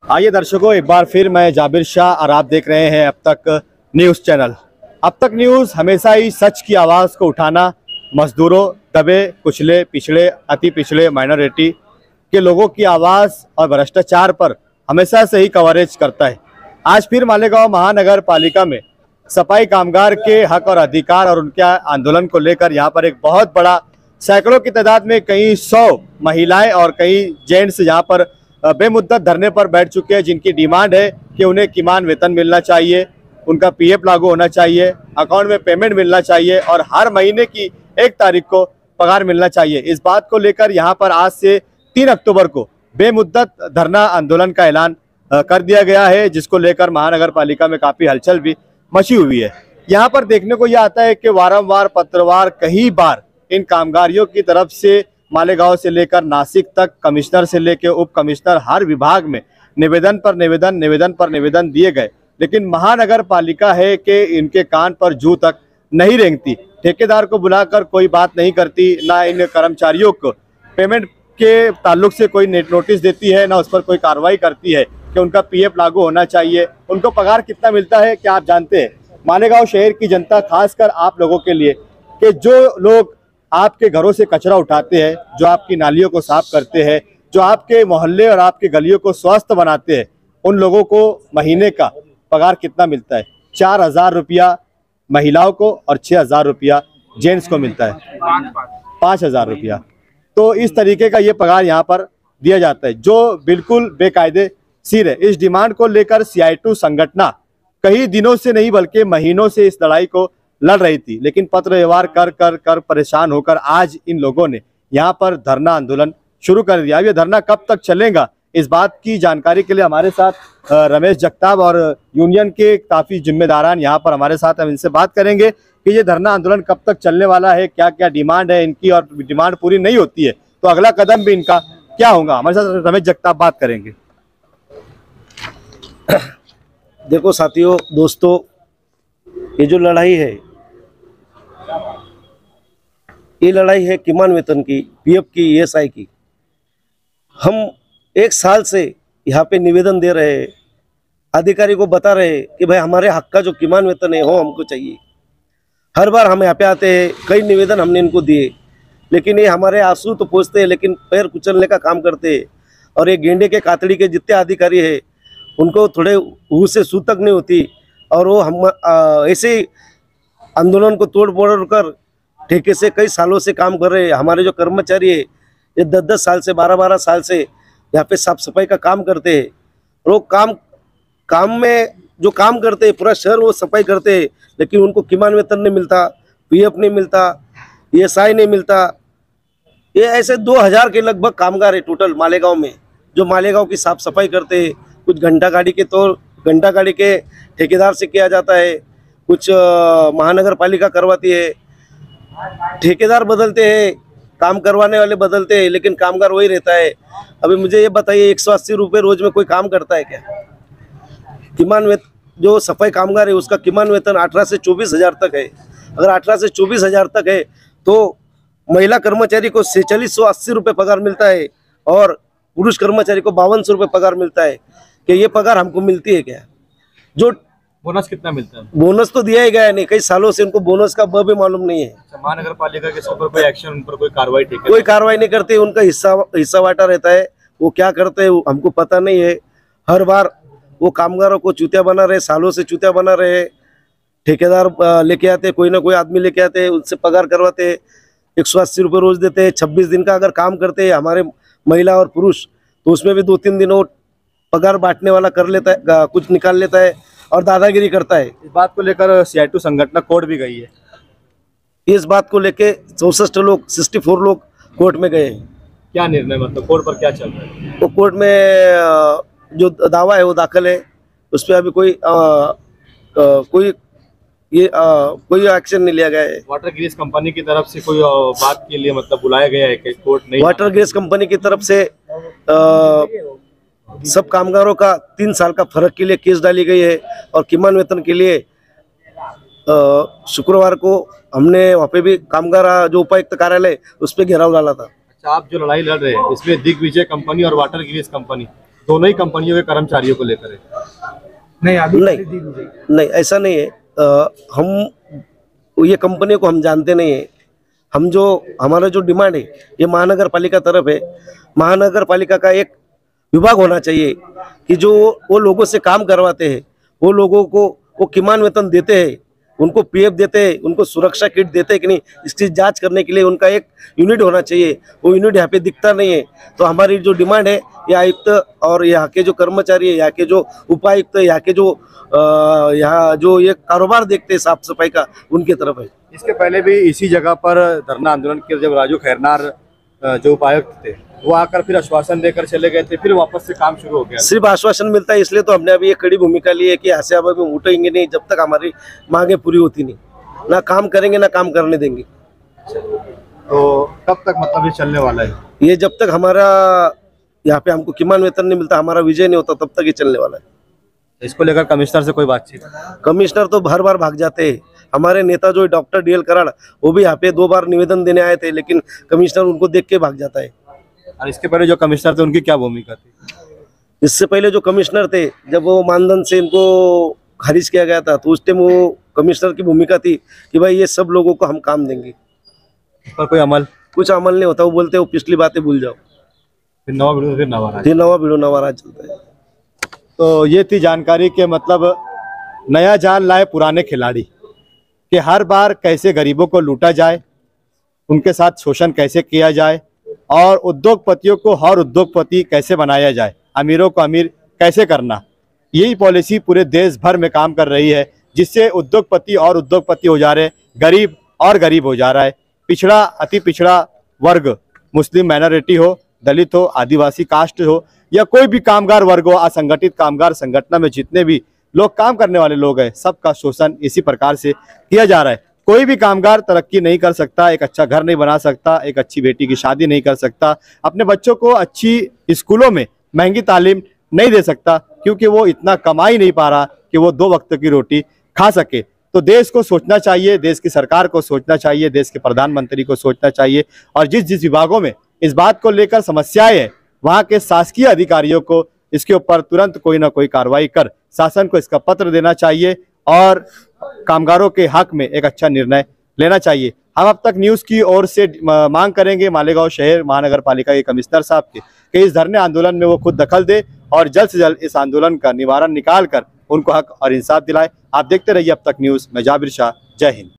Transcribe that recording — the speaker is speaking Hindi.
आइए दर्शकों, एक बार फिर मैं जाबिर शाह और आप देख रहे हैं अब तक न्यूज़ चैनल। अब तक न्यूज़ हमेशा ही सच की आवाज़ को उठाना, मजदूरों, दबे कुचले, पिछड़े, अति पिछड़े, माइनॉरिटी के लोगों की आवाज़ और भ्रष्टाचार पर हमेशा से ही कवरेज करता है। आज फिर मालेगांव महानगर पालिका में सफाई कामगार के हक और अधिकार और उनके आंदोलन को लेकर यहाँ पर एक बहुत बड़ा सैकड़ों की तादाद में कई 100 महिलाएं और कई जेंट्स यहाँ पर बेमुद्दत धरने पर बैठ चुके हैं, जिनकी डिमांड है कि उन्हें किमान वेतन मिलना चाहिए, उनका पीएफ लागू होना चाहिए, अकाउंट में पेमेंट मिलना चाहिए और हर महीने की 1 तारीख को पगार मिलना चाहिए। इस बात को लेकर यहाँ पर आज से 3 अक्टूबर को बेमुद्दत धरना आंदोलन का ऐलान कर दिया गया है, जिसको लेकर महानगर पालिका में काफ़ी हलचल भी मची हुई है। यहाँ पर देखने को यह आता है कि वारंवार पत्रवार कई बार इन कामगारियों की तरफ से मालेगांव से लेकर नासिक तक, कमिश्नर से लेकर उप कमिश्नर, हर विभाग में निवेदन पर निवेदन दिए गए, लेकिन महानगर पालिका है कि इनके कान पर जू तक नहीं रेंगती। ठेकेदार को बुलाकर कोई बात नहीं करती, ना इन कर्मचारियों को पेमेंट के ताल्लुक से कोई नोटिस देती है, ना उस पर कोई कार्रवाई करती है कि उनका पीएफ लागू होना चाहिए। उनको पगार कितना मिलता है क्या आप जानते हैं? मालेगांव शहर की जनता, खासकर आप लोगों के लिए, कि जो लोग आपके घरों से कचरा उठाते हैं, जो आपकी नालियों को साफ करते हैं, जो आपके मोहल्ले और आपके गलियों को स्वस्थ बनाते हैं, उन लोगों को महीने का पगार कितना मिलता है? 4,000 रुपया महिलाओं को और 6,000 रुपया जेंट्स को मिलता है, 5,000 रुपया। तो इस तरीके का ये पगार यहाँ पर दिया जाता है, जो बिल्कुल बेकायदे सिर है। इस डिमांड को लेकर CI2 संगठन कई दिनों से नहीं बल्कि महीनों से इस लड़ाई को लड़ रही थी, लेकिन पत्र व्यवहार कर परेशान होकर आज इन लोगों ने यहाँ पर धरना आंदोलन शुरू कर दिया। अब ये धरना कब तक चलेगा, इस बात की जानकारी के लिए हमारे साथ रमेश जगताप और यूनियन के काफ़ी जिम्मेदारान यहाँ पर हमारे साथ, हम इनसे बात करेंगे कि ये धरना आंदोलन कब तक चलने वाला है, क्या क्या डिमांड है इनकी, और डिमांड पूरी नहीं होती है तो अगला कदम भी इनका क्या होगा। हमारे साथ रमेश जगताप बात करेंगे। देखो साथियों, दोस्तों, ये जो लड़ाई है, ये लड़ाई है किमान वेतन की, पीएफ की, ESI की। हम 1 साल से यहाँ पे निवेदन दे रहे हैं, अधिकारी को बता रहे हैं कि भाई हमारे हक का जो किमान वेतन है वो हमको चाहिए। हर बार हम यहाँ पे आते हैं, कई निवेदन हमने इनको दिए, लेकिन ये हमारे आंसू तो पहुँचते हैं लेकिन पैर कुचलने का काम करते हैं। और ये गेंडे के कातड़ी के जितने अधिकारी है उनको थोड़े ऊ से सू तक नहीं होती, और वो हम ऐसे आंदोलन को तोड़ फोड़ कर ठेके से कई सालों से काम कर रहे हैं। हमारे जो कर्मचारी है ये 10-10 साल से, 12-12 साल से यहाँ पे साफ सफाई का काम करते हैं। वो काम में जो काम करते हैं, पूरा शहर वो सफाई करते हैं, लेकिन उनको किमान वेतन नहीं मिलता, पीएफ नहीं मिलता, ESI नहीं मिलता। ये ऐसे 2000 के लगभग कामगार है टोटल मालेगांव में, जो मालेगांव की साफ सफाई करते हैं। कुछ घंटा गाड़ी के ठेकेदार से किया जाता है, कुछ महानगर पालिका करवाती है। ठेकेदार बदलते हैं, काम करवाने वाले बदलते हैं, लेकिन कामगार वही रहता है। अभी मुझे ये बताइए, 180 रुपये रोज में कोई काम करता है क्या? किमान वेतन जो सफाई कामगार है उसका किमान वेतन 18 से 24,000 तक है। अगर 18 से 24,000 तक है तो महिला कर्मचारी को 4680 रुपये पगार मिलता है और पुरुष कर्मचारी को 5200 रुपये पगार मिलता है। कि ये पगार हमको मिलती है क्या? जो बोनस कितना मिलता है? बोनस तो दिया ही गया नहीं, कई सालों से उनको बोनस का भी मालूम नहीं है। महानगर पालिका के ऊपर कोई एक्शन, उन पर कोई कार्रवाई नहीं करते। उनका हिस्सा वाटा रहता है, वो क्या करते हैं हमको पता नहीं है। हर बार वो कामगारों को चूतिया बना रहे, सालों से चूतिया बना रहे। ठेकेदार लेके आते, कोई ना कोई आदमी लेके आते, उनसे पगार करवाते, 180 रुपये रोज देते। 26 दिन का अगर काम करते हैं हमारे महिला और पुरुष, तो उसमें भी 2-3 दिन वो पगार बांटने वाला कर लेता है, कुछ निकाल लेता है और दादागिरी करता है। इस बात को लेकर CI2 संगठन कोर्ट भी गई है। इस बात को लेके 64 लोग कोर्ट में गए हैं। क्या निर्णय, मतलब कोर्ट पर क्या चल रहा है? तो कोर्ट में जो दावा है वो दाखिल है, उस पर अभी कोई एक्शन नहीं लिया गया है। वाटर ग्रीस कंपनी की तरफ से कोई बात के लिए मतलब बुलाया गया है कि कोर्ट नहीं? वाटर ग्रीस कंपनी की तरफ से सब कामगारों का 3 साल का फर्क के लिए केस डाली गई है और किमान वेतन के लिए शुक्रवार को हमने वहाँ पे भी कामगार जो उपायुक्त कार्यालय उस पर घेराव डाला था। अच्छा, आप जो लड़ाई लड़ रहे हैं इसमें दिग्विजय कंपनी और वाटर ग्रीस कंपनी दोनों ही कंपनियों के कर्मचारियों को लेकर है। नहीं अभी नहीं। खरीदी नहीं गई। नहीं, ऐसा नहीं है। हम ये कंपनी को हम जानते नहीं है। हम जो हमारा जो डिमांड है ये महानगर पालिका तरफ है। महानगर पालिका का एक विभाग होना चाहिए कि जो वो लोगों से काम करवाते हैं, वो लोगों को वो किमान वेतन देते हैं, उनको पीएफ देते हैं, उनको सुरक्षा किट देते हैं कि नहीं, इसकी जांच करने के लिए उनका एक यूनिट होना चाहिए। वो यूनिट यहाँ पे दिखता नहीं है। तो हमारी जो डिमांड है ये आयुक्त और यहाँ के जो कर्मचारी है, यहाँ के जो उपायुक्त है, यहाँ के जो यहाँ जो ये कारोबार देखते हैं साफ सफाई का, उनके तरफ है। इसके पहले भी इसी जगह पर धरना आंदोलन किया जब राजू खैरनार जो उपायुक्त थे वो आकर फिर आश्वासन देकर चले गए थे, फिर वापस से काम शुरू हो गया। सिर्फ आश्वासन मिलता है, इसलिए तो हमने अभी एक कड़ी भूमिका ली है कि यहाँ से अब हम उठेंगे नहीं जब तक हमारी मांगे पूरी होती नहीं। ना काम करेंगे ना काम करने देंगे। तो कब तक मतलब ये चलने वाला है? ये जब तक हमारा यहाँ पे हमको किमान वेतन नहीं मिलता, हमारा विजय नहीं होता, तब तक ये चलने वाला है। इसको लेकर कमिश्नर से कोई बातचीत? कमिश्नर तो हर बार भाग जाते हैं। हमारे नेता जो डॉक्टर डीएल कराड़, वो भी यहाँ पे 2 बार निवेदन देने आए थे, लेकिन कमिश्नर उनको देख के भाग जाता है। और इसके पहले जो कमिश्नर थे उनकी क्या भूमिका थी? इससे पहले जो कमिश्नर थे, जब वो मानधन से इनको खारिज किया गया था, तो उस टाइम वो कमिश्नर की भूमिका थी कि भाई ये सब लोगों को हम काम देंगे। इस पर कोई अमल? कुछ अमल नहीं होता। वो बोलते वो पिछली बातें भूल जाओ, फिर नवा वीडियो फिर नवा राज। ये नवा भिड़ो नवा राज चलता है। तो ये थी जानकारी के मतलब नया जाल लाए पुराने खिलाड़ी कि हर बार कैसे गरीबों को लूटा जाए, उनके साथ शोषण कैसे किया जाए और उद्योगपतियों को और उद्योगपति कैसे बनाया जाए, अमीरों को अमीर कैसे करना। यही पॉलिसी पूरे देश भर में काम कर रही है, जिससे उद्योगपति और उद्योगपति हो जा रहे, गरीब और गरीब हो जा रहा है। पिछड़ा अति पिछड़ा वर्ग, मुस्लिम माइनॉरिटी हो, दलित हो, आदिवासी कास्ट हो या कोई भी कामगार वर्ग हो, असंगठित कामगार संगठन में जितने भी लोग काम करने वाले लोग हैं, सबका शोषण इसी प्रकार से किया जा रहा है। कोई भी कामगार तरक्की नहीं कर सकता, एक अच्छा घर नहीं बना सकता, एक अच्छी बेटी की शादी नहीं कर सकता, अपने बच्चों को अच्छी स्कूलों में महंगी तालीम नहीं दे सकता, क्योंकि वो इतना कमा ही नहीं पा रहा कि वो 2 वक्त की रोटी खा सके। तो देश को सोचना चाहिए, देश की सरकार को सोचना चाहिए, देश के प्रधानमंत्री को सोचना चाहिए और जिस जिस विभागों में इस बात को लेकर समस्याएं हैं, वहाँ के शासकीय अधिकारियों को इसके ऊपर तुरंत कोई ना कोई कार्रवाई कर शासन को इसका पत्र देना चाहिए और कामगारों के हक में एक अच्छा निर्णय लेना चाहिए। हम अब तक न्यूज़ की ओर से मांग करेंगे मालेगांव शहर महानगर पालिका के कमिश्नर साहब के कि इस धरने आंदोलन में वो खुद दखल दे और जल्द से जल्द इस आंदोलन का निवारण निकाल कर उनको हक और इंसाफ दिलाए। आप देखते रहिए अब तक न्यूज़। मैं जाबिर शाह, जय हिंद।